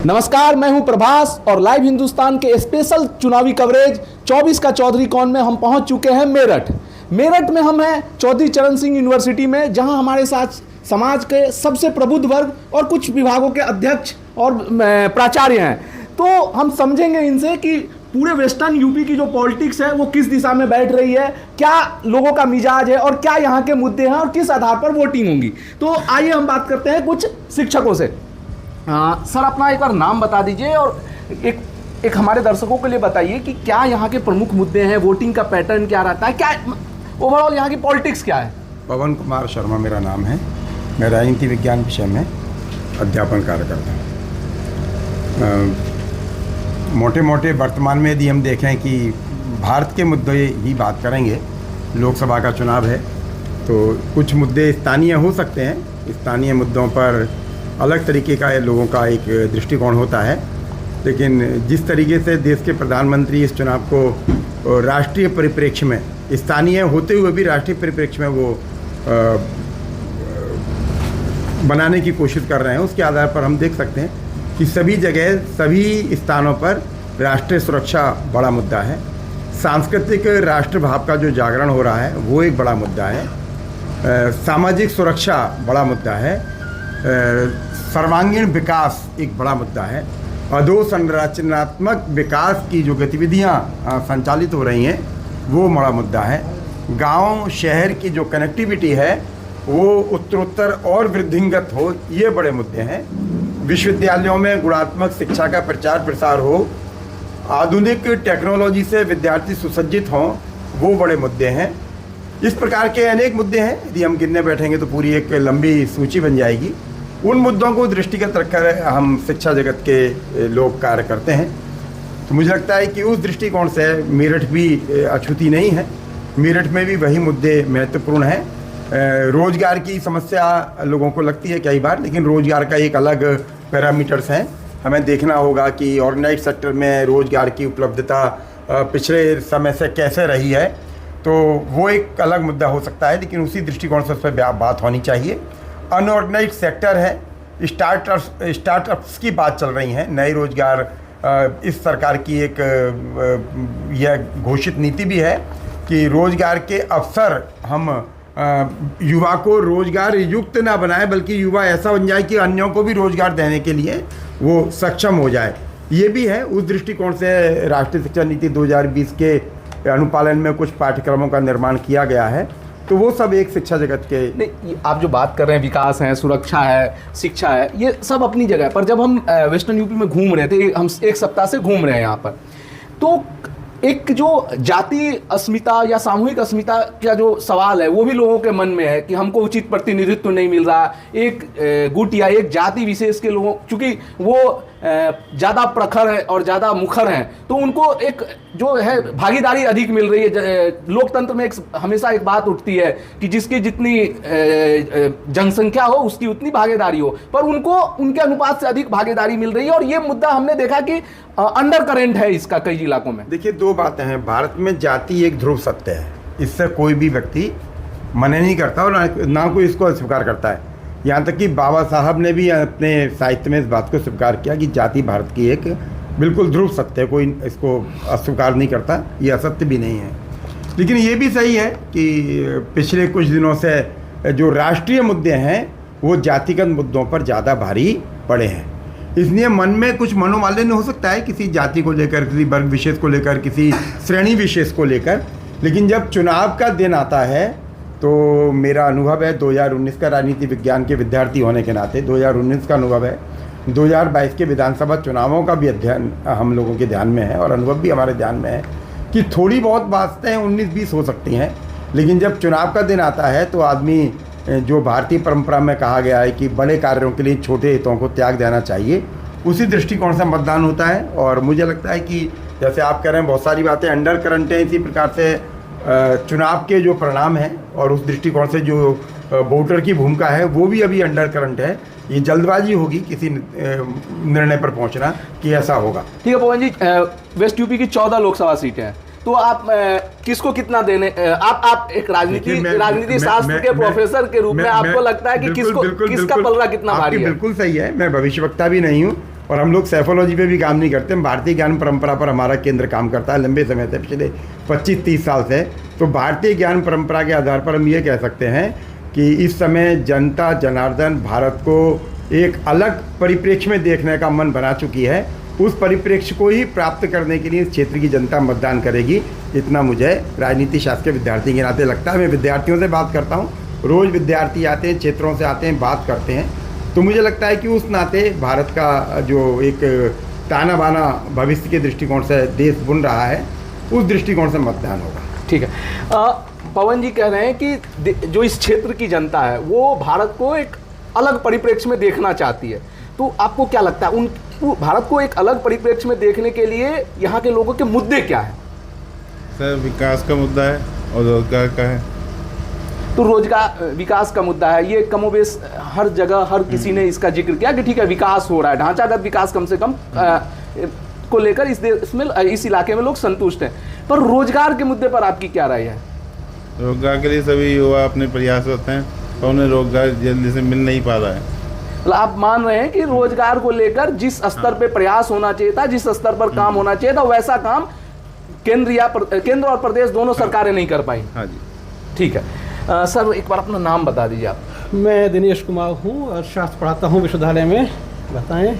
नमस्कार, मैं हूं प्रभास और लाइव हिंदुस्तान के स्पेशल चुनावी कवरेज 24 का चौधरी कौन में हम पहुंच चुके हैं मेरठ में हम हैं चौधरी चरण सिंह यूनिवर्सिटी में, जहां हमारे साथ समाज के सबसे प्रबुद्ध वर्ग और कुछ विभागों के अध्यक्ष और प्राचार्य हैं। तो हम समझेंगे इनसे कि पूरे वेस्टर्न यूपी की जो पॉलिटिक्स है वो किस दिशा में बैठ रही है, क्या लोगों का मिजाज है और क्या यहाँ के मुद्दे हैं और किस आधार पर वोटिंग होंगी। तो आइए हम बात करते हैं कुछ शिक्षकों से। सर, अपना एक बार नाम बता दीजिए और एक हमारे दर्शकों के लिए बताइए कि क्या यहाँ के प्रमुख मुद्दे हैं, वोटिंग का पैटर्न क्या रहता है, क्या ओवरऑल यहाँ की पॉलिटिक्स क्या है। पवन कुमार शर्मा मेरा नाम है। मैं राजनीति विज्ञान विषय में अध्यापन कार्य करता हूँ। मोटे मोटे वर्तमान में यदि हम देखें कि भारत के मुद्दे ही बात करेंगे, लोकसभा का चुनाव है तो कुछ मुद्दे स्थानीय हो सकते हैं। स्थानीय मुद्दों पर अलग तरीके का लोगों का एक दृष्टिकोण होता है, लेकिन जिस तरीके से देश के प्रधानमंत्री इस चुनाव को राष्ट्रीय परिप्रेक्ष्य में, स्थानीय होते हुए भी राष्ट्रीय परिप्रेक्ष्य में वो बनाने की कोशिश कर रहे हैं, उसके आधार पर हम देख सकते हैं कि सभी जगह सभी स्थानों पर राष्ट्रीय सुरक्षा बड़ा मुद्दा है। सांस्कृतिक राष्ट्रभाव का जो जागरण हो रहा है वो एक बड़ा मुद्दा है। सामाजिक सुरक्षा बड़ा मुद्दा है। सर्वांगीण विकास एक बड़ा मुद्दा है। अधोसंरचनात्मक विकास की जो गतिविधियां संचालित हो रही हैं वो बड़ा मुद्दा है। गांव शहर की जो कनेक्टिविटी है वो उत्तरोत्तर और वृद्धिंगत हो, ये बड़े मुद्दे हैं। विश्वविद्यालयों में गुणात्मक शिक्षा का प्रचार प्रसार हो, आधुनिक टेक्नोलॉजी से विद्यार्थी सुसज्जित हों, वो बड़े मुद्दे हैं। इस प्रकार के अनेक मुद्दे हैं, यदि हम गिनने बैठेंगे तो पूरी एक लंबी सूची बन जाएगी। उन मुद्दों को दृष्टिगत रखकर हम शिक्षा जगत के लोग कार्य करते हैं। तो मुझे लगता है कि उस दृष्टिकोण से मेरठ भी अछूती नहीं है। मेरठ में भी वही मुद्दे महत्वपूर्ण हैं। रोजगार की समस्या लोगों को लगती है कई बार, लेकिन रोजगार का एक अलग पैरामीटर्स हैं। हमें देखना होगा कि ऑर्गेनाइज सेक्टर में रोजगार की उपलब्धता पिछले समय से कैसे रही है, तो वो एक अलग मुद्दा हो सकता है, लेकिन उसी दृष्टिकोण से उस पर बात होनी चाहिए। अनऑर्गेनाइज सेक्टर है, स्टार्टअप्स की बात चल रही है, नए रोजगार इस सरकार की एक यह घोषित नीति भी है कि रोजगार के अवसर हम युवा को रोजगार युक्त ना बनाए, बल्कि युवा ऐसा बन जाए कि अन्यों को भी रोजगार देने के लिए वो सक्षम हो जाए। ये भी है। उस दृष्टिकोण से राष्ट्रीय शिक्षा नीति 2020 के अनुपालन में कुछ पाठ्यक्रमों का निर्माण किया गया है, तो वो सब एक शिक्षा जगत के नहीं, आप जो बात कर रहे हैं विकास है, सुरक्षा है, शिक्षा है, ये सब अपनी जगह पर। जब हम वेस्टर्न यूपी में घूम रहे थे, हम एक सप्ताह से घूम रहे हैं यहाँ पर, तो एक जो जाति अस्मिता या सामूहिक अस्मिता का जो सवाल है वो भी लोगों के मन में है कि हमको उचित प्रतिनिधित्व नहीं मिल रहा। एक गुट या एक जाति विशेष के लोगों, चूंकि वो ज़्यादा प्रखर है और ज़्यादा मुखर हैं, तो उनको एक जो है भागीदारी अधिक मिल रही है। लोकतंत्र में हमेशा एक बात उठती है कि जिसकी जितनी जनसंख्या हो उसकी उतनी भागीदारी हो, पर उनको उनके अनुपात से अधिक भागीदारी मिल रही है। और ये मुद्दा हमने देखा कि अंडर करेंट है इसका कई इलाकों में। देखिए, दो बातें हैं। भारत में जाति एक ध्रुव सत्य है, इससे कोई भी व्यक्ति मना नहीं करता और ना कोई इसको अस्वीकार करता है। यहाँ तक कि बाबा साहब ने भी अपने साहित्य में इस बात को स्वीकार किया कि जाति भारत की एक बिल्कुल ध्रुव सत्य है, कोई इसको अस्वीकार नहीं करता, ये असत्य भी नहीं है। लेकिन ये भी सही है कि पिछले कुछ दिनों से जो राष्ट्रीय मुद्दे हैं वो जातिगत मुद्दों पर ज़्यादा भारी पड़े हैं। इसलिए मन में कुछ मनोमालिन्य हो सकता है किसी जाति को लेकर, किसी वर्ग विशेष को लेकर, किसी श्रेणी विशेष को लेकर, लेकिन जब चुनाव का दिन आता है तो मेरा अनुभव है 2019 का राजनीति विज्ञान के विद्यार्थी होने के नाते 2019 का अनुभव है, 2022 के विधानसभा चुनावों का भी अध्ययन हम लोगों के ध्यान में है और अनुभव भी हमारे ध्यान में है कि थोड़ी बहुत बातें 19-20 हो सकती हैं, लेकिन जब चुनाव का दिन आता है तो आदमी, जो भारतीय परंपरा में कहा गया है कि बड़े कार्यों के लिए छोटे हितों को त्याग देना चाहिए, उसी दृष्टिकोण से मतदान होता है। और मुझे लगता है कि जैसे आप कह रहे हैं बहुत सारी बातें अंडर करंट हैं, इसी प्रकार से चुनाव के जो परिणाम हैं और उस दृष्टिकोण से जो वोटर की भूमिका है वो भी अभी अंडर करंट है। ये जल्दबाजी होगी किसी निर्णय पर पहुंचना कि ऐसा होगा। ठीक है पवन जी, वेस्ट यूपी की 14 लोकसभा सीटें हैं, तो आप किसको कितना देने, आप एक राजनीति शास्त्र के प्रोफेसर के रूप में आपको लगता है कि किसका पलड़ा कितना भारी है? बिल्कुल सही है। मैं भविष्यवक्ता भी नहीं हूँ और हम लोग सेफोलॉजी पे भी काम नहीं करते, हम भारतीय ज्ञान परंपरा पर हमारा केंद्र काम करता है लंबे समय से, पिछले 25-30 साल से। तो भारतीय ज्ञान परंपरा के आधार पर हम ये कह सकते हैं कि इस समय जनता जनार्दन भारत को एक अलग परिप्रेक्ष्य में देखने का मन बना चुकी है। उस परिप्रेक्ष्य को ही प्राप्त करने के लिए इस क्षेत्र की जनता मतदान करेगी, इतना मुझे राजनीति शास्त्र के विद्यार्थी के नाते लगता है। मैं विद्यार्थियों से बात करता हूँ, रोज़ विद्यार्थी आते हैं, क्षेत्रों से आते हैं, बात करते हैं, तो मुझे लगता है कि उस नाते भारत का जो एक ताना बाना भविष्य के दृष्टिकोण से देश बुन रहा है, उस दृष्टिकोण से मतदान होगा। ठीक है। पवन जी कह रहे हैं कि जो इस क्षेत्र की जनता है वो भारत को एक अलग परिप्रेक्ष्य में देखना चाहती है, तो आपको क्या लगता है भारत को एक अलग परिप्रेक्ष्य में देखने के लिए यहाँ के लोगों के मुद्दे क्या है? सर, विकास का मुद्दा है और रोजगार का है। तो रोजगार विकास का मुद्दा है, ये कमोबेश हर जगह हर किसी ने इसका जिक्र किया कि ठीक है विकास हो रहा है, ढांचागत विकास कम से कम को लेकर इस देश में इस इलाके में लोग संतुष्ट हैं, पर रोजगार के मुद्दे पर आपकी क्या राय है? रोजगार के लिए सभी युवा अपने प्रयासरत हैं और उन्हें रोजगार जल्दी से मिल नहीं पा रहा है। मतलब आप मान रहे हैं कि रोजगार को लेकर जिस स्तर पे प्रयास होना चाहिए था, जिस स्तर पर काम होना चाहिए था, वैसा काम केंद्र और प्रदेश दोनों सरकारें नहीं कर पाई। हाँ जी, ठीक है। सर एक बार अपना नाम बता दीजिए आप। मैं दिनेश कुमार हूँ, अर्थशास्त्र पढ़ाता हूँ विश्वविद्यालय में। बताएं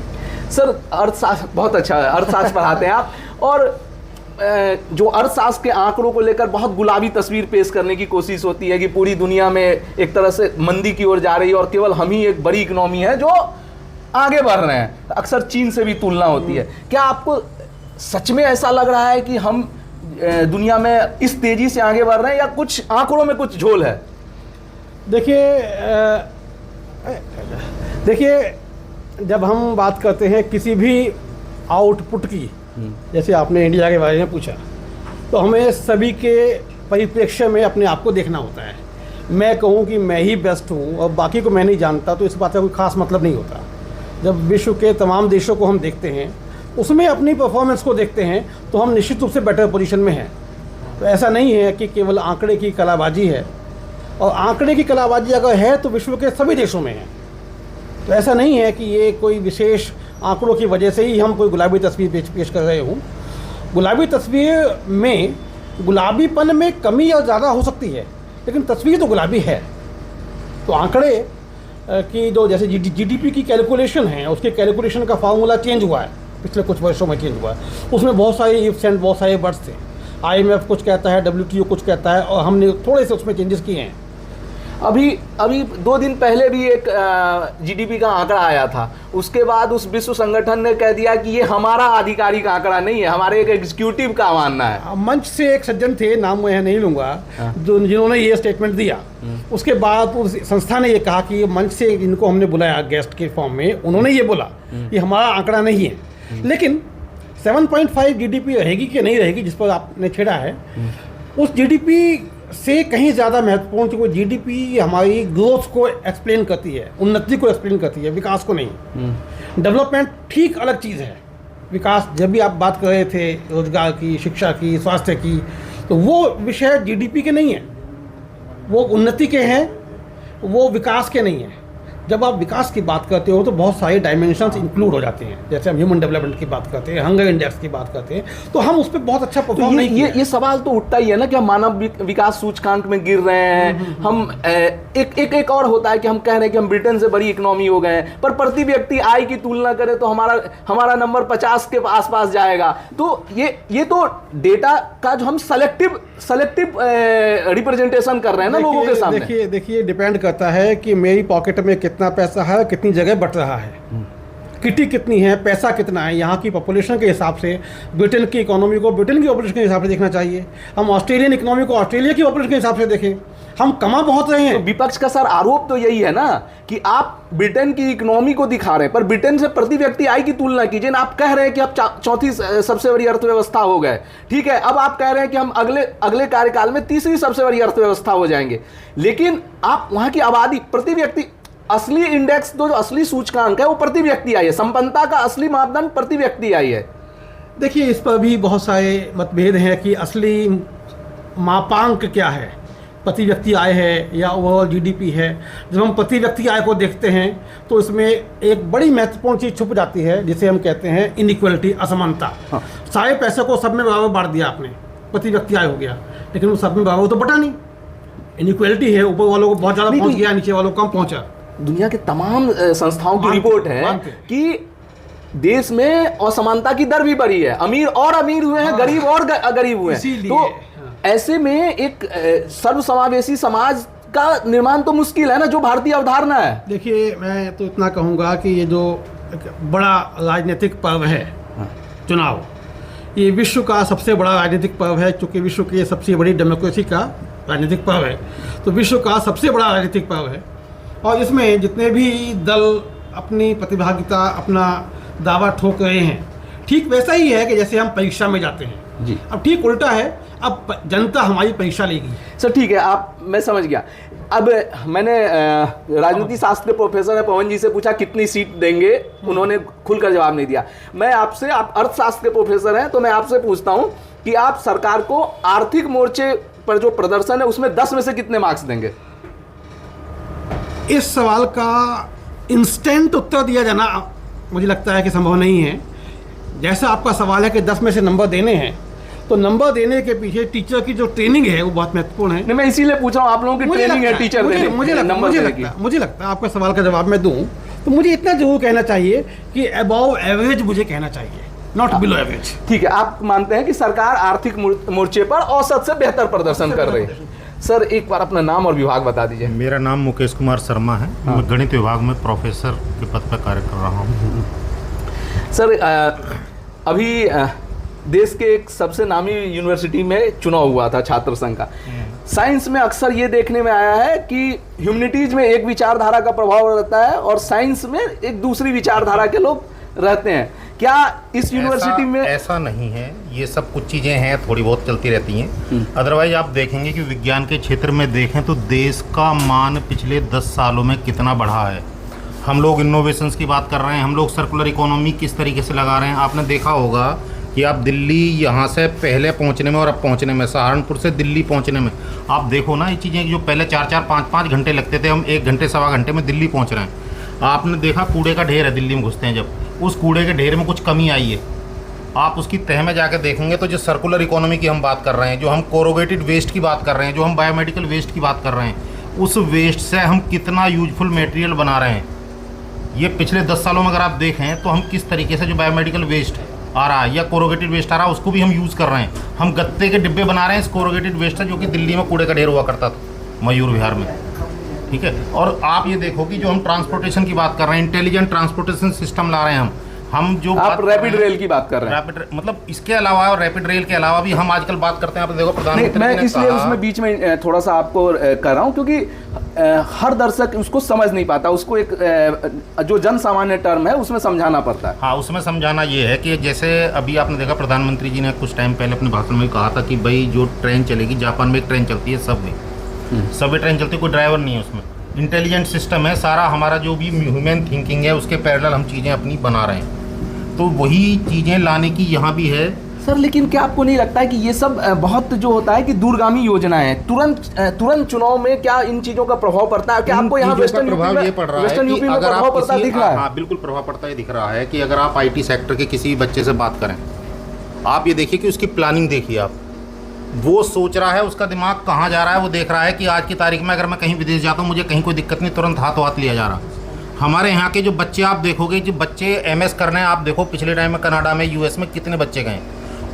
सर। अर्थशास्त्र बहुत अच्छा है, अर्थशास्त्र पढ़ाते हैं आप, और जो अर्थशास्त्र के आंकड़ों को लेकर बहुत गुलाबी तस्वीर पेश करने की कोशिश होती है कि पूरी दुनिया में एक तरह से मंदी की ओर जा रही है और केवल हम ही एक बड़ी इकोनॉमी है जो आगे बढ़ रहे हैं, अक्सर चीन से भी तुलना होती है। क्या आपको सच में ऐसा लग रहा है कि हम दुनिया में इस तेजी से आगे बढ़ रहे हैं, या कुछ आंकड़ों में कुछ झोल है? देखिए जब हम बात करते हैं किसी भी आउटपुट की, जैसे आपने इंडिया के बारे में पूछा, तो हमें सभी के परिप्रेक्ष्य में अपने आप को देखना होता है। मैं कहूँ कि मैं ही बेस्ट हूँ और बाकी को मैं नहीं जानता, तो इस बात का कोई खास मतलब नहीं होता। जब विश्व के तमाम देशों को हम देखते हैं, उसमें अपनी परफॉर्मेंस को देखते हैं, तो हम निश्चित रूप से बेटर पोजीशन में हैं। तो ऐसा नहीं है कि केवल आंकड़े की कलाबाजी है, और आंकड़े की कलाबाजी अगर है तो विश्व के सभी देशों में है। तो ऐसा नहीं है कि ये कोई विशेष आंकड़ों की वजह से ही हम कोई गुलाबी तस्वीर पेश कर रहे हों। गुलाबी तस्वीर में गुलाबीपन में कमी या ज़्यादा हो सकती है, लेकिन तस्वीर तो गुलाबी है। तो आंकड़े की जो जैसे जीडीपी की कैलकुलेशन है, उसके कैलकुलेशन का फार्मूला चेंज हुआ है, पिछले कुछ वर्षों में चेंज हुआ है। उसमें बहुत सारे इफ्स एंड बहुत सारे बट्स थे। IMF कुछ कहता है, WTO कुछ कहता है, और हमने थोड़े से उसमें चेंजेस किए हैं। अभी 2 दिन पहले भी एक जीडीपी का आंकड़ा आया था, उसके बाद उस विश्व संगठन ने कह दिया कि ये हमारा आधिकारिक आंकड़ा नहीं है, हमारे एक एग्जीक्यूटिव का मानना है। मंच से एक सज्जन थे, नाम मैं नहीं लूँगा, जिन्होंने ये स्टेटमेंट दिया। उसके बाद उस संस्था ने ये कहा कि मंच से इनको हमने बुलाया गेस्ट के फॉर्म में, उन्होंने ये बोला कि हमारा आंकड़ा नहीं है। लेकिन 7.5 GDP रहेगी कि नहीं रहेगी, जिस पर आपने छेड़ा है, उस GDP से कहीं ज़्यादा महत्वपूर्ण, क्योंकि GDP हमारी ग्रोथ को एक्सप्लेन करती है, उन्नति को एक्सप्लेन करती है, विकास को नहीं। डेवलपमेंट ठीक अलग चीज़ है। विकास, जब भी आप बात कर रहे थे रोजगार की, शिक्षा की, स्वास्थ्य की, तो वो विषय GDP के नहीं है, वो उन्नति के हैं, वो विकास के नहीं हैं। जब आप विकास की बात करते हो तो बहुत सारे डायमेंशंस इंक्लूड हो जाते हैं। जैसे हम ह्यूमन डेवलपमेंट की बात करते हैं, हंगर इंडेक्स की बात करते हैं, तो हम उस पर बहुत अच्छा परफॉर्म नहीं किया। ये सवाल तो उठता ही है ना कि हम मानव विकास सूचकांक में गिर रहे हैं। हम एक और होता है कि हम कह रहे हैं कि हम ब्रिटेन से बड़ी इकोनॉमी हो गए हैं, पर प्रति व्यक्ति आय की तुलना करें तो हमारा नंबर 50 के आसपास जाएगा। तो ये तो डेटा का जो हम सेलेक्टिव रिप्रेजेंटेशन कर रहे हैं ना लोगों के सामने। देखिए डिपेंड करता है कि मेरी पॉकेट में कितना पैसा है, कितनी जगह बट रहा है, किटी कितनी है, पैसा कितना है। यहाँ की पॉपुलेशन के हिसाब से ब्रिटेन की इकोनॉमी को ब्रिटेन की पॉपुलेशन के हिसाब से देखना चाहिए। हम ऑस्ट्रेलियन इकोनॉमी को ऑस्ट्रेलिया की पॉपुलेशन के हिसाब से देखें। हम कमा बहुत रहे हैं। तो विपक्ष का सर आरोप तो यही है ना कि आप ब्रिटेन की इकोनॉमी को दिखा रहे हैं, पर ब्रिटेन से प्रति व्यक्ति आय की तुलना कीजिए ना। आप कह रहे हैं कि आप चौथी सबसे बड़ी अर्थव्यवस्था हो गए, ठीक है। अब आप कह रहे हैं कि हम अगले कार्यकाल में तीसरी सबसे बड़ी अर्थव्यवस्था हो जाएंगे, लेकिन आप वहां की आबादी प्रति व्यक्ति, असली इंडेक्स जो असली सूचकांक है वो प्रति व्यक्ति आई है, संपन्नता का असली मापदंड प्रति व्यक्ति आई है। देखिए इस पर भी बहुत सारे मतभेद हैं कि असली मापांक क्या है, प्रति व्यक्ति आय है या ओवरऑल जीडीपी है, जब हम प्रति व्यक्ति आय को देखते हैं तो इसमें एक बड़ी महत्वपूर्ण चीज़ छुप जाती है जिसे हम कहते हैं इनइक्वलिटी, असमानता। हाँ। सारे पैसे को सब में बराबर बांट दिया आपने, प्रति व्यक्ति आय हो गया, लेकिन वो सब में बराबर तो बटा नहीं। इनइक्वलिटी है, ऊपर वालों को बहुत ज़्यादा पहुँच गया, नीचे वालों को कम पहुँचा। दुनिया के तमाम संस्थाओं की रिपोर्ट है कि देश में असमानता की दर भी बढ़ी है, अमीर और अमीर हुए हैं, गरीब और गरीब हुए हैं। तो ऐसे में एक सर्वसमावेशी समाज का निर्माण तो मुश्किल है ना, जो भारतीय अवधारणा है। देखिए, मैं तो इतना कहूँगा कि ये जो एक बड़ा राजनीतिक पर्व है चुनाव, ये विश्व का सबसे बड़ा राजनीतिक पर्व है, क्योंकि विश्व की सबसे बड़ी डेमोक्रेसी का राजनीतिक पर्व है, तो विश्व का सबसे बड़ा राजनीतिक पर्व है। और इसमें जितने भी दल अपनी प्रतिभागिता, अपना दावा ठोक रहे हैं, ठीक वैसा ही है कि जैसे हम परीक्षा में जाते हैं जी। अब ठीक उल्टा है, अब जनता हमारी परीक्षा लेगी। सर ठीक है, आप, मैं समझ गया। अब मैंने राजनीति शास्त्र के प्रोफेसर है पवन जी से पूछा कितनी सीट देंगे, उन्होंने खुलकर जवाब नहीं दिया। मैं आपसे, आप अर्थशास्त्र के प्रोफेसर हैं, तो मैं आपसे पूछता हूं कि आप सरकार को आर्थिक मोर्चे पर जो प्रदर्शन है उसमें 10 में से कितने मार्क्स देंगे? इस सवाल का इंस्टेंट उत्तर दिया जाना मुझे लगता है कि संभव नहीं है। जैसा आपका सवाल है कि 10 में से नंबर देने हैं, तो नंबर देने के पीछे टीचर की जो ट्रेनिंग है वो बहुत महत्वपूर्ण है। नहीं, मैं इसीलिए पूछ रहा हूँ, आप लोगों की ट्रेनिंग है टीचर देने, मुझे लगता है आपका सवाल का जवाब मैं दूं तो मुझे इतना जरूर कहना चाहिए कि अबव एवरेज मुझे कहना चाहिए, नॉट बिलो एवरेज। ठीक है, आप मानते हैं कि सरकार आर्थिक मोर्चे पर औसत से बेहतर प्रदर्शन कर रही है। सर एक बार अपना नाम और विभाग बता दीजिए। मेरा नाम मुकेश कुमार शर्मा है। मैं गणित विभाग में प्रोफेसर के पद पर कार्य कर रहा हूँ। सर अभी देश के एक सबसे नामी यूनिवर्सिटी में चुनाव हुआ था छात्र संघ का। साइंस में अक्सर ये देखने में आया है कि ह्यूमैनिटीज में एक विचारधारा का प्रभाव रहता है और साइंस में एक दूसरी विचारधारा के लोग रहते हैं। क्या इस यूनिवर्सिटी में ऐसा नहीं है? ये सब कुछ चीज़ें हैं, थोड़ी बहुत चलती रहती हैं। अदरवाइज आप देखेंगे कि विज्ञान के क्षेत्र में देखें तो देश का मान पिछले 10 सालों में कितना बढ़ा है। हम लोग इनोवेशंस की बात कर रहे हैं, हम लोग सर्कुलर इकोनॉमी किस तरीके से लगा रहे हैं। आपने देखा होगा कि आप दिल्ली यहाँ से पहले पहुँचने में और अब पहुँचने में, सहारनपुर से दिल्ली पहुँचने में, आप देखो ना ये चीज़ें जो पहले 4-4, 5-5 घंटे लगते थे, हम 1 घंटे, सवा घंटे में दिल्ली पहुँच रहे हैं। आपने देखा कूड़े का ढेर है दिल्ली में घुसते हैं जब, उस कूड़े के ढेर में कुछ कमी आई है। आप उसकी तह में जाकर देखेंगे तो जो सर्कुलर इकोनॉमी की हम बात कर रहे हैं, जो हम कोरोगेटेड वेस्ट की बात कर रहे हैं, जो हम बायोमेडिकल वेस्ट की बात कर रहे हैं, उस वेस्ट से हम कितना यूजफुल मटेरियल बना रहे हैं। ये पिछले 10 सालों में अगर आप देखें तो हम किस तरीके से जो बायोमेडिकल वेस्ट आ रहा है या कोरोगेटेड वेस्ट आ रहा है उसको भी हम यूज़ कर रहे हैं। हम गत्ते के डिब्बे बना रहे हैं इस कोरोगेटेड वेस्ट से, जो कि दिल्ली में कूड़े का ढेर हुआ करता था मयूर विहार में। ठीक है, और आप ये देखो कि जो हम ट्रांसपोर्टेशन की बात कर रहे हैं, इंटेलिजेंट ट्रांसपोर्टेशन सिस्टम ला रहे हैं हम जो आप रैपिड रेल की बात कर रहे हैं। रैपिड मतलब इसके अलावा और रैपिड रेल के अलावा भी हम आजकल बात करते हैं। आप देखो प्रधानमंत्री मैं ने इसलिए कहा, उसमें बीच में थोड़ा सा आपको कर रहा हूँ क्योंकि हर दर्शक उसको समझ नहीं पाता, उसको एक जो जन सामान्य टर्म है उसमें समझाना पड़ता है। हाँ, उसमें समझाना ये है कि जैसे अभी आपने देखा प्रधानमंत्री जी ने कुछ टाइम पहले अपने भाषण में कहा था कि भाई जो ट्रेन चलेगी, जापान में एक ट्रेन चलती है सबवे ट्रेन चलती है, कोई ड्राइवर नहीं है उसमें, इंटेलिजेंट सिस्टम है सारा। हमारा जो भी ह्यूमन थिंकिंग है उसके पैरेलल हम चीज़ें अपनी बना रहे हैं, तो वही चीज़ें लाने की यहाँ भी है। सर लेकिन क्या आपको नहीं लगता है कि ये सब बहुत जो होता है कि दूरगामी योजनाएं हैं, तुरंत चुनाव में क्या इन चीजों का प्रभाव पड़ता है? क्या आपको यहाँ वेस्टर्न यूपी में प्रभाव पड़ता दिख रहा है? हाँ बिल्कुल प्रभाव पड़ता है, दिख रहा है कि अगर आप IT सेक्टर के किसी बच्चे से बात करें, आप ये देखिए कि उसकी प्लानिंग देखिए आप, वो सोच रहा है, उसका दिमाग कहाँ जा रहा है, वो देख रहा है कि आज की तारीख में अगर मैं कहीं विदेश जाता हूँ मुझे कहीं कोई दिक्कत नहीं, तुरंत हाथों हाथ लिया जा रहा। हमारे यहाँ के जो बच्चे आप देखोगे, जो बच्चे MS करने, आप देखो पिछले टाइम में कनाडा में, US में कितने बच्चे गए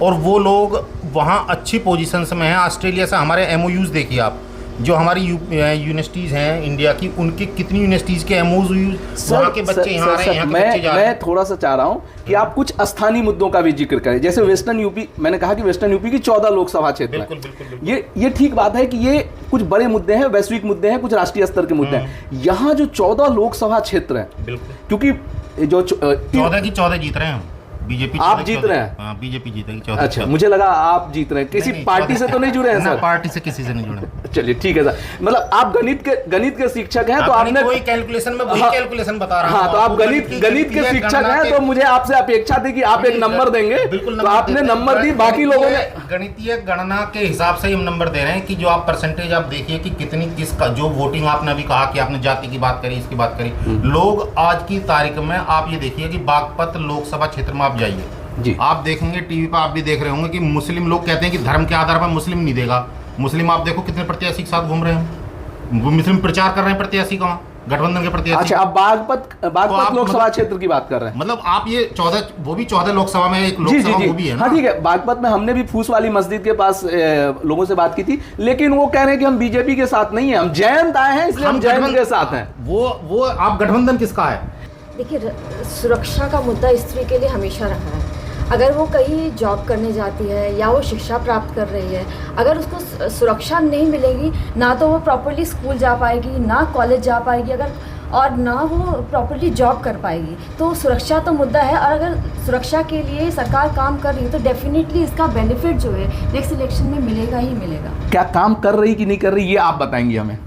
और वो लोग वहाँ अच्छी पोजीशंस में हैं। ऑस्ट्रेलिया से हमारे MOUs देखिए आप, जो हमारी यूनिवर्सिटीज़ हैं इंडिया की, उनकी कितनी यूनिवर्सिटीज़ के MOUs, वहाँ के बच्चे यहाँ आ रहे हैं, यहाँ के बच्चे जा रहे हैं। मैं थोड़ा सा चाह रहा हूँ कि आप कुछ स्थानीय मुद्दों का भी जिक्र करें, जैसे वेस्टर्न यूपी। मैंने कहा कि वेस्टर्न यूपी की 14 लोकसभा क्षेत्र है। बिल्कुल। ये ठीक बात है कि ये कुछ बड़े मुद्दे हैं, वैश्विक मुद्दे हैं, कुछ राष्ट्रीय स्तर के मुद्दे हैं। यहाँ जो 14 लोकसभा क्षेत्र है, बिल्कुल, क्योंकि जो 14 की 14 जीत रहे हैं हम। बीजेपी आप जीत रहे हैं? हाँ, बीजेपी जीतेगी 14। अच्छा, मुझे लगा आप जीत रहे हैं। किसी नहीं, पार्टी से तो नहीं जुड़े हैं ना, सर? पार्टी से किसी से नहीं जुड़े। चलिए ठीक है सर। मतलब आप गणित के शिक्षक हैं तो आपने कोई कैलकुलेशन में वही हाँ, कैलकुलेशन बता रहा हूं। हाँ, तो आप गणित के शिक्षक हैं तो मुझे आपसे अपेक्षा थी कि आप एक नंबर देंगे, बिल्कुल तो आपने नंबर दी, बाकी लोगों ने गणितीय गणना के हिसाब से ही हम नंबर दे रहे हैं कि जो आप परसेंटेज आप देखिए कि कितनी किसका जो वोटिंग आपने अभी कहा कि आपने जाति की बात करी, इसकी बात करी, लोग आज की तारीख में आप ये देखिए कि बागपत लोकसभा क्षेत्र में आप जाइए जी, आप देखेंगे टीवी पर आप भी देख रहे होंगे कि मुस्लिम लोग कहते हैं कि धर्म के आधार पर मुस्लिम नहीं देगा। मुस्लिम आप देखो कितने प्रत्याशी के साथ घूम रहे हैं, वो मुस्लिम प्रचार कर रहे हैं प्रत्याशी का गठबंधन के प्रत्याशी। अच्छा, आप बागपत लोकसभा मतलब क्षेत्र की बात कर रहे हैं? मतलब आप ये 14 वो भी 14 लोकसभा में एक जी लोकसभा जी वो भी जी, है हाँ ना? ठीक है। बागपत में हमने भी फूस वाली मस्जिद के पास लोगों से बात की थी, लेकिन वो कह रहे हैं कि हम बीजेपी के साथ नहीं है, हम जयंत आए हैं इसलिए हम जयंत गठबंधन के साथ हैं। वो आप गठबंधन किसका है? देखिए, सुरक्षा का मुद्दा स्त्री के लिए हमेशा रहा है। अगर वो कहीं जॉब करने जाती है या वो शिक्षा प्राप्त कर रही है, अगर उसको सुरक्षा नहीं मिलेगी, ना तो वो प्रॉपर्ली स्कूल जा पाएगी, ना कॉलेज जा पाएगी, अगर और ना वो प्रॉपर्ली जॉब कर पाएगी, तो सुरक्षा तो मुद्दा है। और अगर सुरक्षा के लिए सरकार काम कर रही है तो डेफिनेटली इसका बेनिफिट जो है नेक्स्ट इलेक्शन में मिलेगा ही मिलेगा। क्या काम कर रही कि नहीं कर रही, ये आप बताएंगे हमें?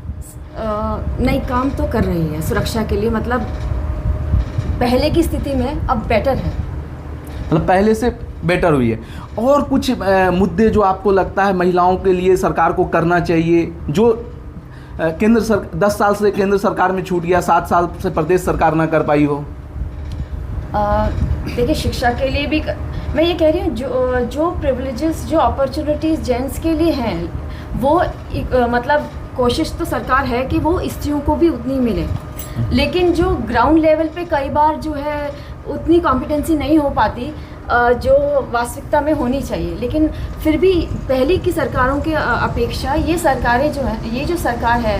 नहीं, काम तो कर रही है सुरक्षा के लिए, मतलब पहले की स्थिति में अब बेटर है, मतलब पहले से बेटर हुई है। और कुछ मुद्दे जो आपको लगता है महिलाओं के लिए सरकार को करना चाहिए, जो 10 साल से केंद्र सरकार में छूट गया, 7 साल से प्रदेश सरकार ना कर पाई हो? देखिए, शिक्षा के लिए भी मैं ये कह रही हूँ, जो प्रिविलेजेस, जो अपॉर्चुनिटीज़ जेंट्स के लिए हैं, वो मतलब कोशिश तो सरकार है कि वो स्त्रियों को भी उतनी मिले, लेकिन जो ग्राउंड लेवल पे कई बार जो है उतनी कॉम्पिटेंसी नहीं हो पाती जो वास्तविकता में होनी चाहिए। लेकिन फिर भी पहले की सरकारों के अपेक्षा ये सरकारें जो है, ये जो सरकार है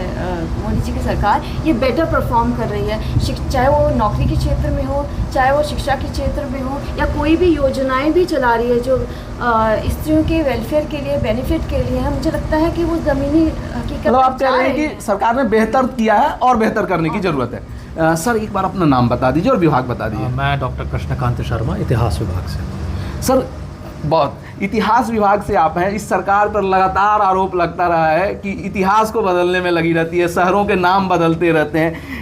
मोदी जी की सरकार, ये बेटर परफॉर्म कर रही है। चाहे वो नौकरी के क्षेत्र में हो, चाहे वो शिक्षा के क्षेत्र में हो, या कोई भी योजनाएं भी चला रही है जो स्त्रियों के वेलफेयर के लिए, बेनिफिट के लिए है। मुझे लगता है कि वो ज़मीनी हकीकत मतलब आप कह रहे हैं कि सरकार ने बेहतर किया है और बेहतर करने की जरूरत है। सर, एक बार अपना नाम बता दीजिए और विभाग बता दीजिए। मैं डॉक्टर कृष्णकांत शर्मा, इतिहास विभाग से। सर, बहुत इतिहास विभाग से आप हैं। इस सरकार पर लगातार आरोप लगता रहा है कि इतिहास को बदलने में लगी रहती है, शहरों के नाम बदलते रहते हैं।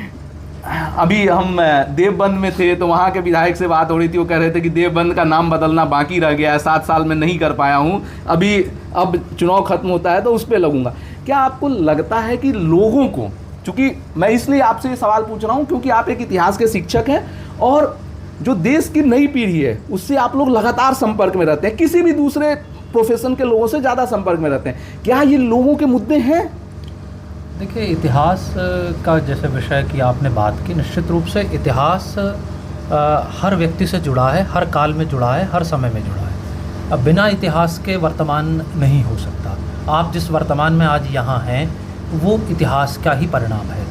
अभी हम देवबंद में थे तो वहाँ के विधायक से बात हो रही थी, वो कह रहे थे कि देवबंद का नाम बदलना बाकी रह गया है, 7 साल में नहीं कर पाया हूँ, अब चुनाव खत्म होता है तो उस पर लगूंगा। क्या आपको लगता है कि लोगों को, चूँकि मैं इसलिए आपसे ये सवाल पूछ रहा हूँ क्योंकि आप एक इतिहास के शिक्षक हैं और जो देश की नई पीढ़ी है उससे आप लोग लगातार संपर्क में रहते हैं, किसी भी दूसरे प्रोफेशन के लोगों से ज़्यादा संपर्क में रहते हैं, क्या ये लोगों के मुद्दे हैं? देखिए, इतिहास का जैसे विषय की आपने बात की, निश्चित रूप से इतिहास हर व्यक्ति से जुड़ा है, हर काल में जुड़ा है, हर समय में जुड़ा है। अब बिना इतिहास के वर्तमान नहीं हो सकता। आप जिस वर्तमान में आज यहाँ हैं वो इतिहास का ही परिणाम है।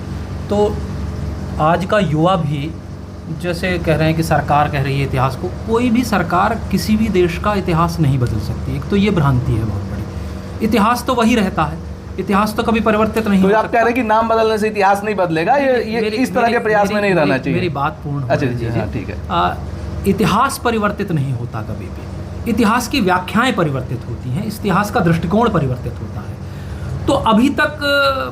तो आज का युवा भी जैसे कह रहे हैं कि सरकार कह रही है इतिहास को, कोई भी सरकार किसी भी देश का इतिहास नहीं बदल सकती। एक तो ये भ्रांति है बहुत बड़ी। इतिहास तो वही रहता है, इतिहास तो कभी परिवर्तित नहीं तो हो आप कह रहे हैं कि नाम बदलने से इतिहास नहीं बदलेगा, ये इस तरह के प्रयास में नहीं रहना चाहिए। मेरी बात पूर्ण अच्छा होने जी, दीजिए। हाँ, ठीक है। इतिहास परिवर्तित नहीं होता कभी भी, इतिहास की व्याख्याएं परिवर्तित होती हैं, इतिहास का दृष्टिकोण परिवर्तित होता है। तो अभी तक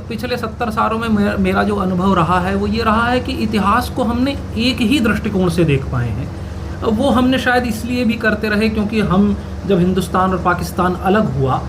पिछले 70 सालों में मेरा जो अनुभव रहा है वो ये रहा है कि इतिहास को हमने एक ही दृष्टिकोण से देख पाए हैं। वो हमने शायद इसलिए भी करते रहे क्योंकि हम जब हिंदुस्तान और पाकिस्तान अलग हुआ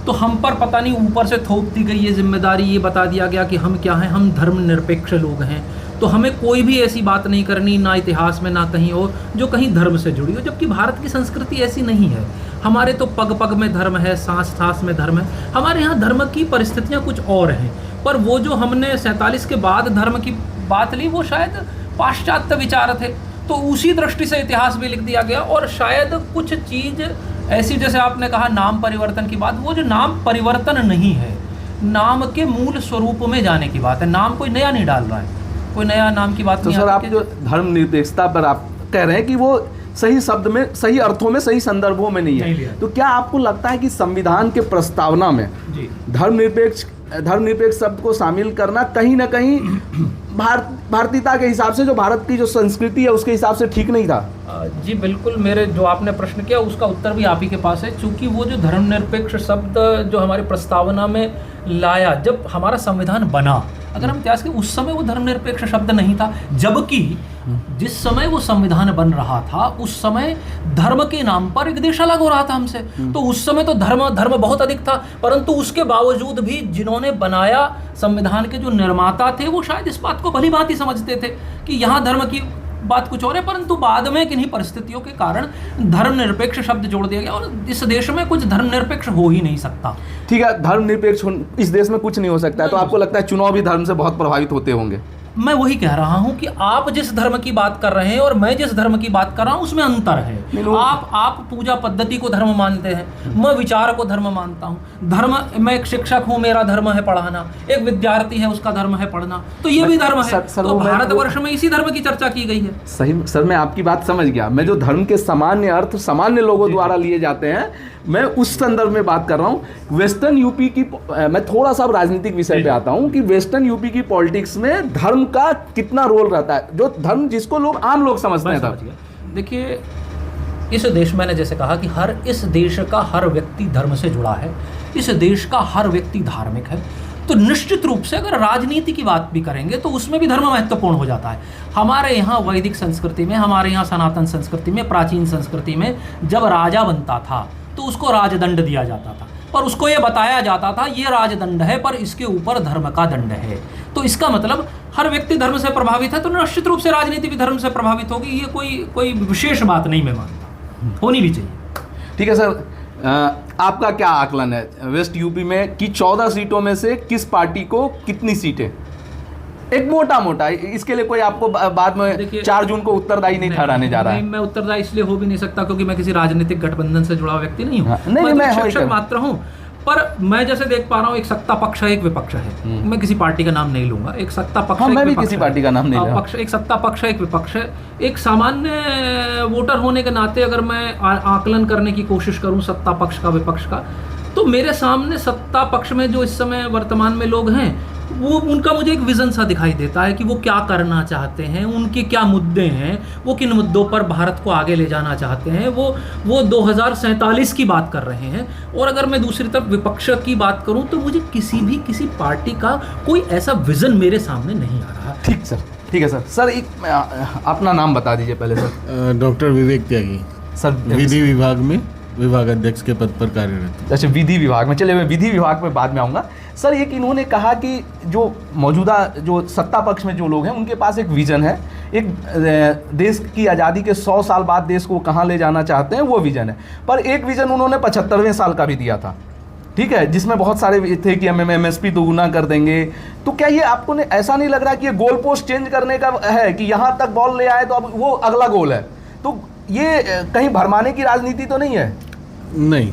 तो हम पर पता नहीं ऊपर से थोप दी गई ये जिम्मेदारी, ये बता दिया गया कि हम क्या हैं, हम धर्मनिरपेक्ष लोग हैं, तो हमें कोई भी ऐसी बात नहीं करनी, ना इतिहास में ना कहीं और, जो कहीं धर्म से जुड़ी हो। जबकि भारत की संस्कृति ऐसी नहीं है। हमारे तो पग पग में धर्म है, सांस सांस में धर्म है। हमारे यहाँ धर्म की परिस्थितियाँ कुछ और हैं, पर वो जो हमने 47 के बाद धर्म की बात ली वो शायद पाश्चात्य विचार थे, तो उसी दृष्टि से इतिहास भी लिख दिया गया। और शायद कुछ चीज़ ऐसी, जैसे आपने कहा नाम परिवर्तन की बात, वो जो नाम परिवर्तन नहीं है, नाम के मूल स्वरूप में जाने की बात है। नाम कोई नया नहीं डाल रहा है, कोई नया नाम की बात तो नहीं। सर, आप जो धर्मनिरपेक्षता पर आप कह रहे हैं कि वो सही शब्द में, सही अर्थों में, सही संदर्भों में नहीं है, तो क्या आपको लगता है कि संविधान के प्रस्तावना में धर्मनिरपेक्ष शब्द को शामिल करना कहीं ना कहीं भारतीयता के हिसाब से, जो भारत की जो संस्कृति है उसके हिसाब से ठीक नहीं था? जी बिल्कुल, मेरे जो आपने प्रश्न किया उसका उत्तर भी आप ही के पास है। चूंकि वो जो धर्मनिरपेक्ष शब्द जो हमारी प्रस्तावना में लाया, जब हमारा संविधान बना, अगर हम इतिहास के, उस समय वो धर्मनिरपेक्ष शब्द नहीं था। जबकि जिस समय वो संविधान बन रहा था उस समय धर्म के नाम पर एक देश अलग हो रहा था हमसे। तो उस समय तो धर्म बहुत अधिक था, परंतु उसके बावजूद भी जिन्होंने बनाया संविधान के जो निर्माता थे वो शायद इस बात को भली भांति समझते थे कि यहाँ धर्म की बात कुछ और है, परंतु बाद में किन्हीं परिस्थितियों के कारण धर्मनिरपेक्ष शब्द जोड़ दिया गया और इस देश में कुछ धर्मनिरपेक्ष हो ही नहीं सकता। ठीक है, धर्मनिरपेक्ष इस देश में कुछ नहीं हो सकता है, तो आपको लगता है चुनाव भी धर्म से बहुत प्रभावित होते होंगे? मैं वही कह रहा हूं कि आप जिस धर्म की बात कर रहे हैं और मैं जिस धर्म की बात कर रहा हूं उसमें अंतर है। आप पूजा पद्धति को धर्म मानते हैं, मैं विचार को धर्म मानता हूं। धर्म, मैं एक शिक्षक हूं, मेरा धर्म है पढ़ाना, एक विद्यार्थी है उसका धर्म है पढ़ना, तो ये भी धर्म है। तो भारतवर्ष में इसी धर्म की चर्चा की गई है। सही सर, मैं आपकी बात समझ गया। मैं जो धर्म के सामान्य अर्थ सामान्य लोगों द्वारा लिए जाते हैं, मैं उस संदर्भ में बात कर रहा हूँ। वेस्टर्न यूपी की, मैं थोड़ा सा राजनीतिक विषय पे आता हूँ कि वेस्टर्न यूपी की पॉलिटिक्स में धर्म का कितना रोल रहता है, जो धर्म जिसको लोग आम लोग समझते हैं। देखिए, इस देश, मैंने जैसे कहा कि इस देश का हर व्यक्ति धर्म से जुड़ा है, इस देश का हर व्यक्ति धार्मिक है। तो निश्चित रूप से अगर राजनीति की बात भी करेंगे तो उसमें भी धर्म महत्वपूर्ण हो जाता है। हमारे यहाँ वैदिक संस्कृति में, हमारे यहाँ सनातन संस्कृति में, प्राचीन संस्कृति में जब राजा बनता था तो उसको राजदंड दिया जाता था और उसको ये बताया जाता था ये राजदंड है पर इसके ऊपर धर्म का दंड है। तो इसका मतलब हर व्यक्ति धर्म से प्रभावित है, तो निश्चित रूप से राजनीति भी धर्म से प्रभावित होगी। ये कोई विशेष बात नहीं मैं मानता, होनी भी चाहिए। ठीक है सर, आपका क्या आकलन है वेस्ट यूपी में कि 14 सीटों में से किस पार्टी को कितनी सीटें? एक मोटा, इसके लिए कोई आपको बाद में 4 जून को उत्तरदायी नहीं ठहराने जा रहा है। मैं उत्तरदायी इसलिए हो भी नहीं सकता क्योंकि मैं किसी राजनीतिक गठबंधन से जुड़ा व्यक्ति नहीं हूँ। मैं शिक्षक मात्र हूँ। पर मैं जैसे देख पा रहा हूँ, एक सत्ता पक्ष है, एक विपक्ष है। मैं किसी पार्टी का नाम नहीं लूंगा। एक सत्ता पक्ष है, मैं भी किसी पार्टी का नाम नहीं लूंगा। एक सत्ता पक्ष है, एक विपक्ष है। एक सामान्य वोटर होने के नाते अगर मैं आकलन करने की कोशिश करूँ सत्ता पक्ष का, विपक्ष का, तो मेरे सामने सत्ता पक्ष में जो इस समय वर्तमान में लोग हैं, वो उनका मुझे एक विजन सा दिखाई देता है कि वो क्या करना चाहते हैं, उनके क्या मुद्दे हैं, वो किन मुद्दों पर भारत को आगे ले जाना चाहते हैं। वो 2047 की बात कर रहे हैं। और अगर मैं दूसरी तरफ विपक्ष की बात करूं तो मुझे किसी पार्टी का कोई ऐसा विजन मेरे सामने नहीं आ रहा। ठीक है सर, एक अपना नाम बता दीजिए पहले सर। डॉक्टर विवेक त्यागी सर, विधि विभाग में विभाग अध्यक्ष के पद पर कार्यरत। अच्छा, विधि विभाग में। चलिए, मैं विधि विभाग में बाद में आऊँगा। सर, एक इन्होंने कहा कि जो मौजूदा जो सत्ता पक्ष में जो लोग हैं उनके पास एक विज़न है, एक देश की आज़ादी के 100 साल बाद देश को कहाँ ले जाना चाहते हैं वो विज़न है। पर एक विज़न उन्होंने 75वें साल का भी दिया था, ठीक है, जिसमें बहुत सारे थे कि हम MSP दोगुना कर देंगे। तो क्या ये आपको ऐसा नहीं लग रहा कि ये गोल पोस्ट चेंज करने का है कि यहाँ तक बॉल ले आए तो अब वो अगला गोल है? तो ये कहीं भरमाने की राजनीति तो नहीं है? नहीं,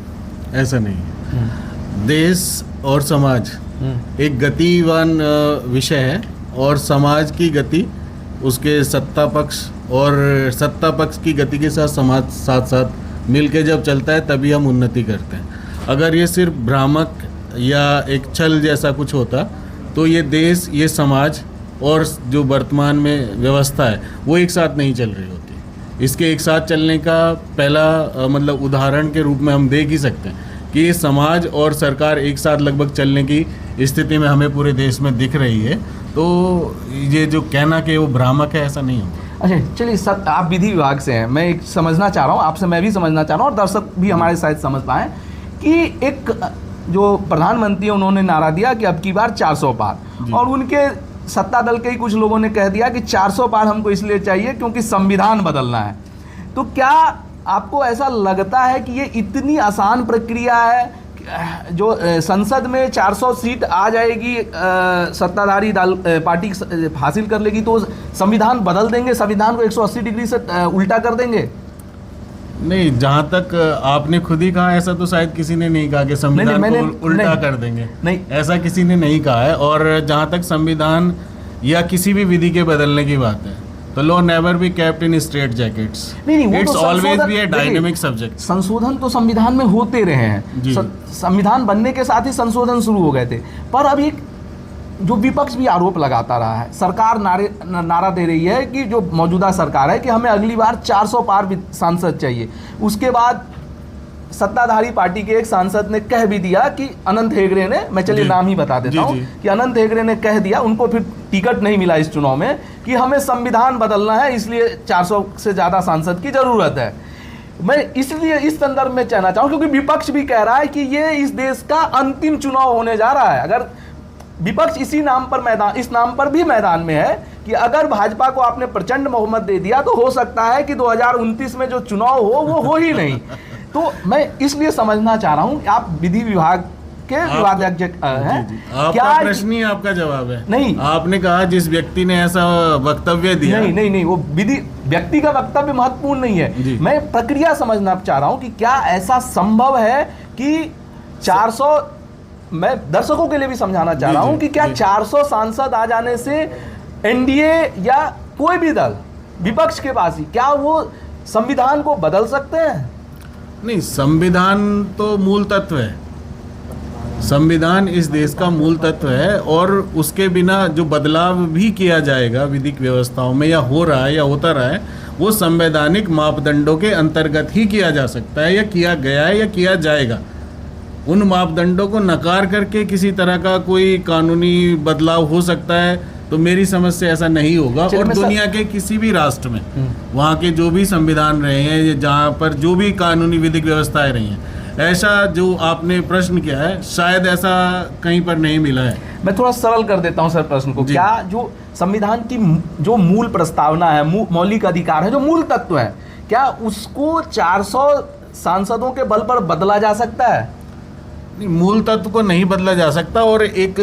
ऐसा नहीं है। देश और समाज एक गतिवान विषय है और समाज की गति उसके सत्ता पक्ष और सत्ता पक्ष की गति के साथ समाज साथ मिलके जब चलता है तभी हम उन्नति करते हैं। अगर ये सिर्फ भ्रामक या एक छल जैसा कुछ होता तो ये देश, ये समाज और जो वर्तमान में व्यवस्था है वो एक साथ नहीं चल रही होती। इसके एक साथ चलने का पहला मतलब उदाहरण के रूप में हम देख ही सकते हैं कि समाज और सरकार एक साथ लगभग चलने की स्थिति में हमें पूरे देश में दिख रही है। तो ये जो कहना कि वो भ्रामक है, ऐसा नहीं होगा। अच्छा, चलिए सर, आप विधि विभाग से हैं, मैं एक समझना चाह रहा हूँ आपसे, मैं भी समझना चाह रहा हूँ और दर्शक भी हमारे शायद समझ पाएँ कि एक जो प्रधानमंत्री है उन्होंने नारा दिया कि अब की बार 400 पार, और उनके सत्ता दल के ही कुछ लोगों ने कह दिया कि 400 पार हमको इसलिए चाहिए क्योंकि संविधान बदलना है। तो क्या आपको ऐसा लगता है कि ये इतनी आसान प्रक्रिया है जो संसद में 400 सीट आ जाएगी, सत्ताधारी दल पार्टी हासिल कर लेगी तो संविधान बदल देंगे, संविधान को 180 डिग्री से उल्टा कर देंगे? नहीं, जहाँ तक आपने खुद ही कहा, ऐसा तो शायद किसी ने नहीं कहा कि संविधान को उल्टा कर देंगे। नहीं, ऐसा किसी ने नहीं कहा है। और जहाँ तक संविधान या किसी भी विधि के बदलने की बात है तो law never be kept in straight jackets. It's always be A dynamic subject. संशोधन तो संविधान में होते रहे हैं, संविधान बनने के साथ ही संशोधन शुरू हो गए थे। पर अभी जो विपक्ष भी आरोप लगाता रहा है, सरकार नारा दे रही है कि जो मौजूदा सरकार है कि हमें अगली बार 400 पार सांसद चाहिए। उसके बाद सत्ताधारी पार्टी के एक सांसद ने कह भी दिया कि अनंत हेगड़े ने, मैं चलिए नाम ही बता देता हूँ, कि अनंत हेगड़े ने कह दिया, उनको फिर टिकट नहीं मिला इस चुनाव में, कि हमें संविधान बदलना है, इसलिए 400 से ज़्यादा सांसद की ज़रूरत है। मैं इसलिए इस संदर्भ में कहना चाहूँ क्योंकि विपक्ष भी कह रहा है कि ये इस देश का अंतिम चुनाव होने जा रहा है। अगर विपक्ष इस नाम पर भी मैदान में है कि अगर भाजपा को आपने प्रचंड बहुमत दे दिया तो हो सकता है कि 2029 में जो चुनाव हो वो हो ही नहीं। तो मैं इसलिए समझना चाह रहा हूँ, आप विधि विभाग के विभागाध्यक्ष हैं, आपका प्रश्न ही आपका जवाब है। नहीं, आपने कहा जिस व्यक्ति ने ऐसा वक्तव्य दिया। नहीं, वो व्यक्ति का वक्तव्य महत्वपूर्ण नहीं है, मैं प्रक्रिया समझना चाह रहा हूँ कि क्या ऐसा संभव है कि 400, मैं दर्शकों के लिए भी समझाना चाह रहा हूँ कि क्या 400 सांसद आ जाने से एनडीए या कोई भी दल विपक्ष के पास ही, क्या वो संविधान को बदल सकते हैं? नहीं, संविधान तो मूल तत्व है, संविधान इस देश का मूल तत्व है, और उसके बिना जो बदलाव भी किया जाएगा विधिक व्यवस्थाओं में, या हो रहा है या होता रहा है, वो संवैधानिक मापदंडों के अंतर्गत ही किया जा सकता है, या किया गया है या किया जाएगा। उन मापदंडों को नकार करके किसी तरह का कोई कानूनी बदलाव हो सकता है तो मेरी समझ से ऐसा नहीं होगा। और दुनिया के किसी भी राष्ट्र में वहाँ के जो भी संविधान रहे हैं, जहाँ पर जो भी कानूनी विधिक व्यवस्थाएं रही हैं, ऐसा जो आपने प्रश्न किया है शायद ऐसा कहीं पर नहीं मिला है। मैं थोड़ा सरल कर देता हूं सर प्रश्न को। क्या जो संविधान की जो मूल प्रस्तावना है, मौलिक अधिकार है, जो मूल तत्व है, क्या उसको 400 सांसदों के बल पर बदला जा सकता है? मूल तत्व को नहीं बदला जा सकता, और एक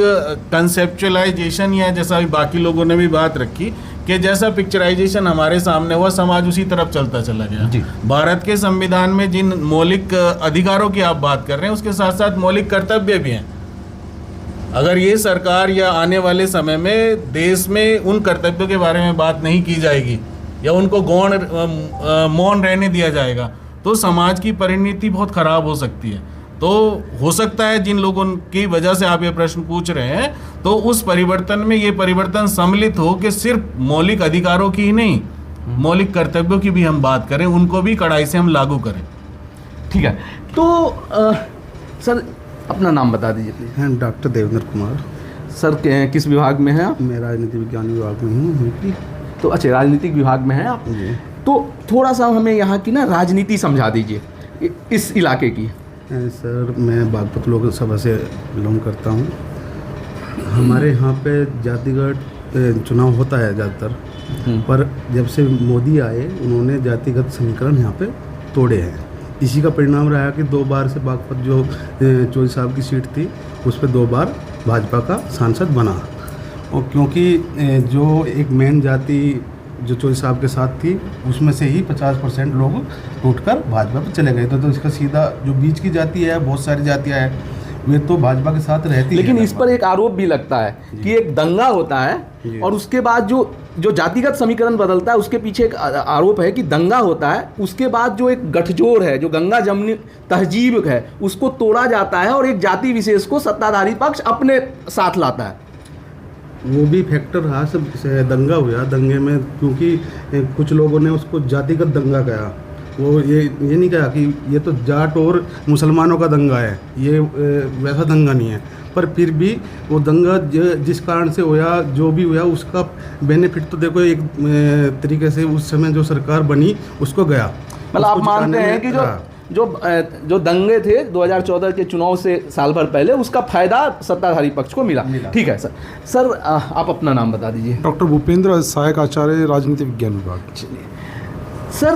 कंसेप्चुअलाइजेशन, या जैसा भी बाकी लोगों ने भी बात रखी कि जैसा पिक्चराइजेशन हमारे सामने हुआ, समाज उसी तरफ चलता चला गया। भारत के संविधान में जिन मौलिक अधिकारों की आप बात कर रहे हैं, उसके साथ साथ मौलिक कर्तव्य भी हैं। अगर ये सरकार या आने वाले समय में देश में उन कर्तव्यों के बारे में बात नहीं की जाएगी या उनको मौन रहने दिया जाएगा तो समाज की परिणति बहुत खराब हो सकती है। तो हो सकता है जिन लोगों की वजह से आप ये प्रश्न पूछ रहे हैं, तो उस परिवर्तन में ये परिवर्तन सम्मिलित हो कि सिर्फ मौलिक अधिकारों की ही नहीं, मौलिक कर्तव्यों की भी हम बात करें, उनको भी कड़ाई से हम लागू करें। ठीक है, तो सर अपना नाम बता दीजिए प्लीज। हैं डॉक्टर देवेंद्र कुमार। सर किस विभाग में हैं आप? मैं राजनीति विज्ञान विभाग में हूँ। तो अच्छा, राजनीतिक विभाग में हैं आप। तो थोड़ा सा हमें यहाँ की ना राजनीति समझा दीजिए इस इलाके की। सर मैं बागपत लोक सभा से बिलोंग करता हूँ। हमारे यहाँ पे जातिगत चुनाव होता है ज़्यादातर, पर जब से मोदी आए उन्होंने जातिगत समीकरण यहाँ पे तोड़े हैं। इसी का परिणाम रहा कि 2 बार से बागपत जो चौधरी साहब की सीट थी उस पर 2 बार भाजपा का सांसद बना, और क्योंकि जो एक मेन जाति जो चौधरी साहब के साथ थी उसमें से ही 50% लोग टूटकर भाजपा पर चले गए। तो इसका सीधा जो बीच की जाति है, बहुत सारी जातियाँ हैं, वे तो भाजपा के साथ रहती है। लेकिन इस पर एक आरोप भी लगता है कि एक दंगा होता है और उसके बाद जो जातिगत समीकरण बदलता है, उसके पीछे एक आरोप है कि दंगा होता है, उसके बाद जो एक गठजोड़ है, जो गंगा जमनी तहजीब है, उसको तोड़ा जाता है और एक जाति विशेष को सत्ताधारी पक्ष अपने साथ लाता है। वो भी फैक्टर रहा। सब दंगा हुआ, दंगे में क्योंकि कुछ लोगों ने उसको जातिगत दंगा कहा, वो ये नहीं कहा कि ये तो जाट और मुसलमानों का दंगा है, ये वैसा दंगा नहीं है। पर फिर भी वो दंगा जिस कारण से हुआ, जो भी हुआ, उसका बेनिफिट तो देखो एक तरीके से उस समय जो सरकार बनी उसको गया। मतलब आप मानते हैं कि जो दंगे थे 2014 के चुनाव से साल भर पहले, उसका फायदा सत्ताधारी पक्ष को मिला। ठीक है सर आप अपना नाम बता दीजिए। डॉक्टर भूपेंद्र, सहायक आचार्य, राजनीति विज्ञान विभाग। चलिए सर,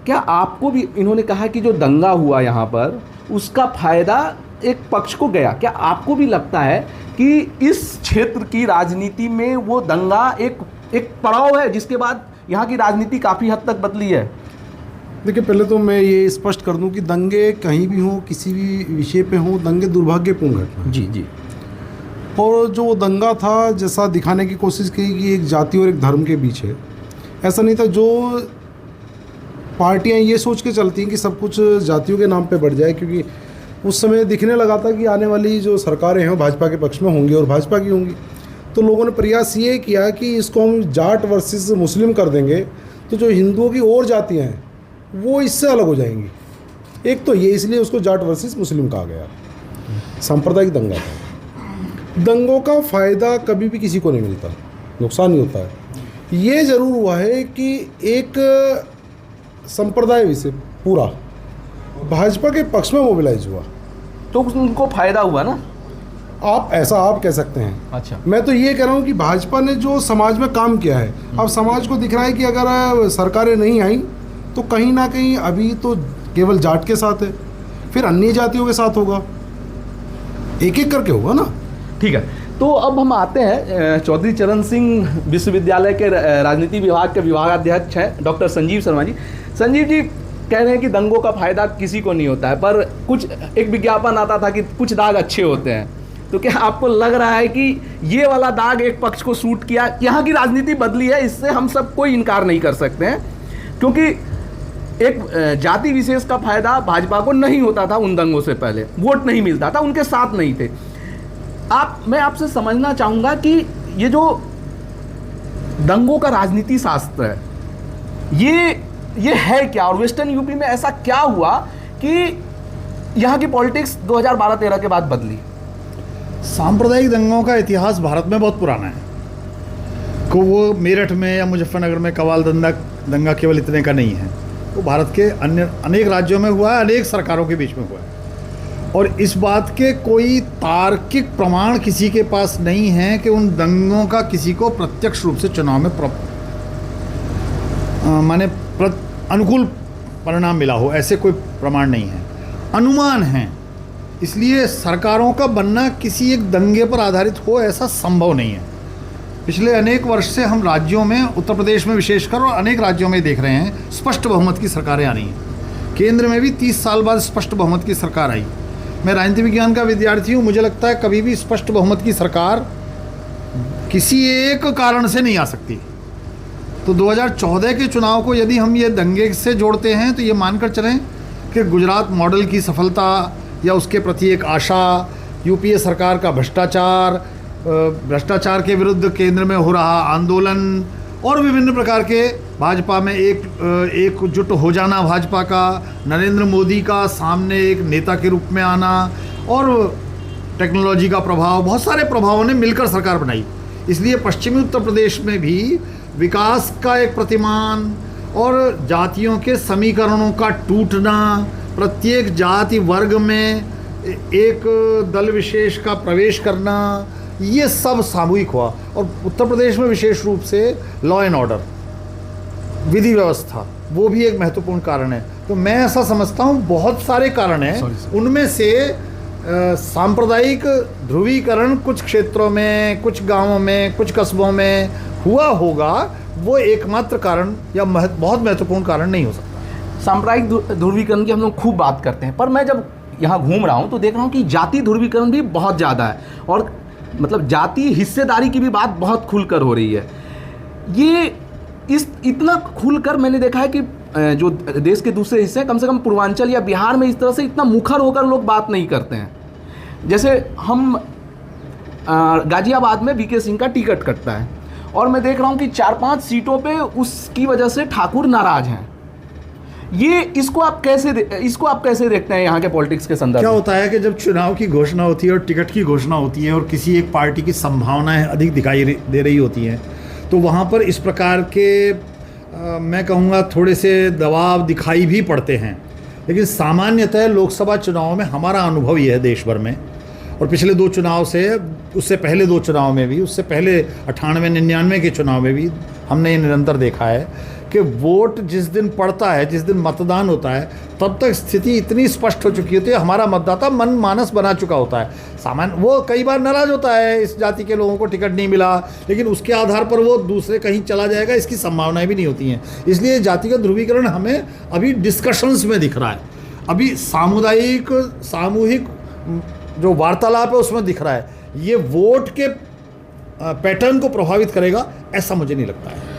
क्या आपको भी इन्होंने कहा कि जो दंगा हुआ यहाँ पर उसका फायदा एक पक्ष को गया, क्या आपको भी लगता है कि इस क्षेत्र की राजनीति में वो दंगा एक पड़ाव है जिसके बाद यहाँ की राजनीति काफ़ी हद तक बदली है? देखिए, पहले तो मैं ये स्पष्ट कर दूं कि दंगे कहीं भी हों, किसी भी विषय पे हों, दंगे दुर्भाग्यपूर्ण घटना। जी। और जो दंगा था, जैसा दिखाने की कोशिश की कि एक जाति और एक धर्म के बीच है, ऐसा नहीं था। जो पार्टियां ये सोच के चलती हैं कि सब कुछ जातियों के नाम पे बढ़ जाए, क्योंकि उस समय दिखने लगा था कि आने वाली जो सरकारें हैं वो भाजपा के पक्ष में होंगी और भाजपा की होंगी। तो लोगों ने प्रयास ये किया कि इसको हम जाट वर्सेस मुस्लिम कर देंगे तो जो हिंदुओं की और जातियाँ हैं वो इससे अलग हो जाएंगी। एक तो ये इसलिए उसको जाट वर्सेस मुस्लिम कहा गया, सांप्रदायिक दंगा था। दंगों का फ़ायदा कभी भी किसी को नहीं मिलता, नुकसान ही होता है। ये ज़रूर हुआ है कि एक संप्रदाय विषय पूरा भाजपा के पक्ष में मोबिलाइज हुआ, तो उनको फायदा हुआ ना, आप कह सकते हैं। अच्छा, मैं तो ये कह रहा हूँ कि भाजपा ने जो समाज में काम किया है, अब समाज को दिख रहा है कि अगर सरकारें नहीं आई तो कहीं ना कहीं अभी तो केवल जाट के साथ है, फिर अन्य जातियों के साथ होगा, एक एक करके होगा ना। ठीक है, तो अब हम आते हैं चौधरी चरण सिंह विश्वविद्यालय के राजनीति विभाग के विभागाध्यक्ष हैं डॉक्टर संजीव शर्मा जी। संजीव जी कह रहे हैं कि दंगों का फायदा किसी को नहीं होता है, पर कुछ एक विज्ञापन आता था कि कुछ दाग अच्छे होते हैं, तो क्या आपको लग रहा है कि ये वाला दाग एक पक्ष को सूट किया? यहाँ की राजनीति बदली है, इससे हम सब कोई इनकार नहीं कर सकते हैं, क्योंकि एक जाति विशेष का फायदा भाजपा को नहीं होता था उन दंगों से पहले, वोट नहीं मिलता था, उनके साथ नहीं थे। मैं आपसे समझना चाहूँगा कि ये जो दंगों का राजनीति शास्त्र है ये है क्या, और वेस्टर्न यूपी में ऐसा क्या हुआ कि यहाँ की पॉलिटिक्स 2012-13 के बाद बदली? सांप्रदायिक दंगों का इतिहास भारत में बहुत पुराना है, को वो मेरठ में या मुजफ्फरनगर में कवाल दंगा केवल इतने का नहीं है, वो भारत के अन्य अनेक राज्यों में हुआ है, अनेक सरकारों के बीच में हुआ है, और इस बात के कोई तार्किक प्रमाण किसी के पास नहीं है कि उन दंगों का किसी को प्रत्यक्ष रूप से चुनाव में अनुकूल परिणाम मिला हो, ऐसे कोई प्रमाण नहीं है, अनुमान है। इसलिए सरकारों का बनना किसी एक दंगे पर आधारित हो ऐसा संभव नहीं है। पिछले अनेक वर्ष से हम राज्यों में, उत्तर प्रदेश में विशेषकर और अनेक राज्यों में देख रहे हैं स्पष्ट बहुमत की सरकारें आ रही हैं। केंद्र में भी 30 साल बाद स्पष्ट बहुमत की सरकार आई। मैं राजनीति विज्ञान का विद्यार्थी हूँ, मुझे लगता है कभी भी स्पष्ट बहुमत की सरकार किसी एक कारण से नहीं आ सकती। तो 2014 के चुनाव को यदि हम ये दंगे से जोड़ते हैं तो ये मानकर चलें कि गुजरात मॉडल की सफलता या उसके प्रति एक आशा, यूपीए सरकार का भ्रष्टाचार के विरुद्ध केंद्र में हो रहा आंदोलन और विभिन्न प्रकार के भाजपा में एकजुट हो जाना, भाजपा का नरेंद्र मोदी का सामने एक नेता के रूप में आना, और टेक्नोलॉजी का प्रभाव, बहुत सारे प्रभावों ने मिलकर सरकार बनाई। इसलिए पश्चिमी उत्तर प्रदेश में भी विकास का एक प्रतिमान और जातियों के समीकरणों का टूटना, प्रत्येक जाति वर्ग में एक दल विशेष का प्रवेश करना, ये सब सामूहिक हुआ। और उत्तर प्रदेश में विशेष रूप से लॉ एंड ऑर्डर, विधि व्यवस्था, वो भी एक महत्वपूर्ण कारण है। तो मैं ऐसा समझता हूँ बहुत सारे कारण हैं, उनमें से सांप्रदायिक ध्रुवीकरण कुछ क्षेत्रों में, कुछ गांवों में, कुछ कस्बों में हुआ होगा, वो एकमात्र कारण या बहुत महत्वपूर्ण कारण नहीं हो सकता। सांप्रदायिक ध्रुवीकरण की हम लोग खूब बात करते हैं, पर मैं जब यहाँ घूम रहा हूँ तो देख रहा हूँ कि जाति ध्रुवीकरण भी बहुत ज़्यादा है, और मतलब जाति हिस्सेदारी की भी बात बहुत खुलकर हो रही है। ये इतना खुलकर मैंने देखा है कि जो देश के दूसरे हिस्से कम से कम पूर्वांचल या बिहार में इस तरह से इतना मुखर होकर लोग बात नहीं करते हैं। जैसे हम गाजियाबाद में वीके सिंह का टिकट कटता है, और मैं देख रहा हूँ कि 4-5 सीटों पे उसकी वजह से ठाकुर नाराज हैं। इसको आप कैसे देखते हैं यहाँ के पॉलिटिक्स के संदर्भ में? क्या होता है कि जब चुनाव की घोषणा होती है और टिकट की घोषणा होती है और किसी एक पार्टी की संभावनाएं अधिक दिखाई दे रही होती हैं, तो वहाँ पर इस प्रकार के मैं कहूँगा थोड़े से दबाव दिखाई भी पड़ते हैं। लेकिन सामान्यतः लोकसभा चुनाव में हमारा अनुभव ये है देश भर में, और पिछले 2 चुनाव से, उससे पहले 2 चुनाव में भी, उससे पहले 98-99 के चुनाव में भी हमने ये निरंतर देखा है कि वोट जिस दिन पड़ता है, जिस दिन मतदान होता है, तब तक स्थिति इतनी स्पष्ट हो चुकी होती है, हमारा मतदाता मन मानस बना चुका होता है। सामान्य वो कई बार नाराज़ होता है, इस जाति के लोगों को टिकट नहीं मिला, लेकिन उसके आधार पर वो दूसरे कहीं चला जाएगा, इसकी संभावनाएं भी नहीं होती हैं। इसलिए जातिगत ध्रुवीकरण हमें अभी डिस्कशंस में दिख रहा है, अभी सामूहिक जो वार्तालाप है उसमें दिख रहा है। ये वोट के पैटर्न को प्रभावित करेगा ऐसा मुझे नहीं लगता है।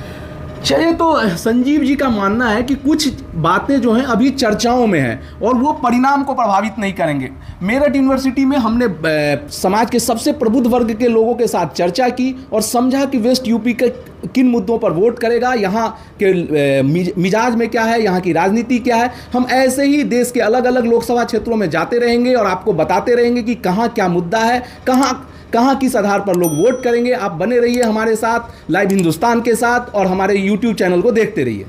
चलिए, तो संजीव जी का मानना है कि कुछ बातें जो हैं अभी चर्चाओं में हैं और वो परिणाम को प्रभावित नहीं करेंगे। मेरठ यूनिवर्सिटी में हमने समाज के सबसे प्रबुद्ध वर्ग के लोगों के साथ चर्चा की और समझा कि वेस्ट यूपी के किन मुद्दों पर वोट करेगा, यहाँ के मिजाज में क्या है, यहाँ की राजनीति क्या है। हम ऐसे ही देश के अलग अलग लोकसभा क्षेत्रों में जाते रहेंगे और आपको बताते रहेंगे कि कहाँ क्या मुद्दा है, कहाँ किस आधार पर लोग वोट करेंगे। आप बने रहिए हमारे साथ, लाइव हिंदुस्तान के साथ, और हमारे YouTube चैनल को देखते रहिए।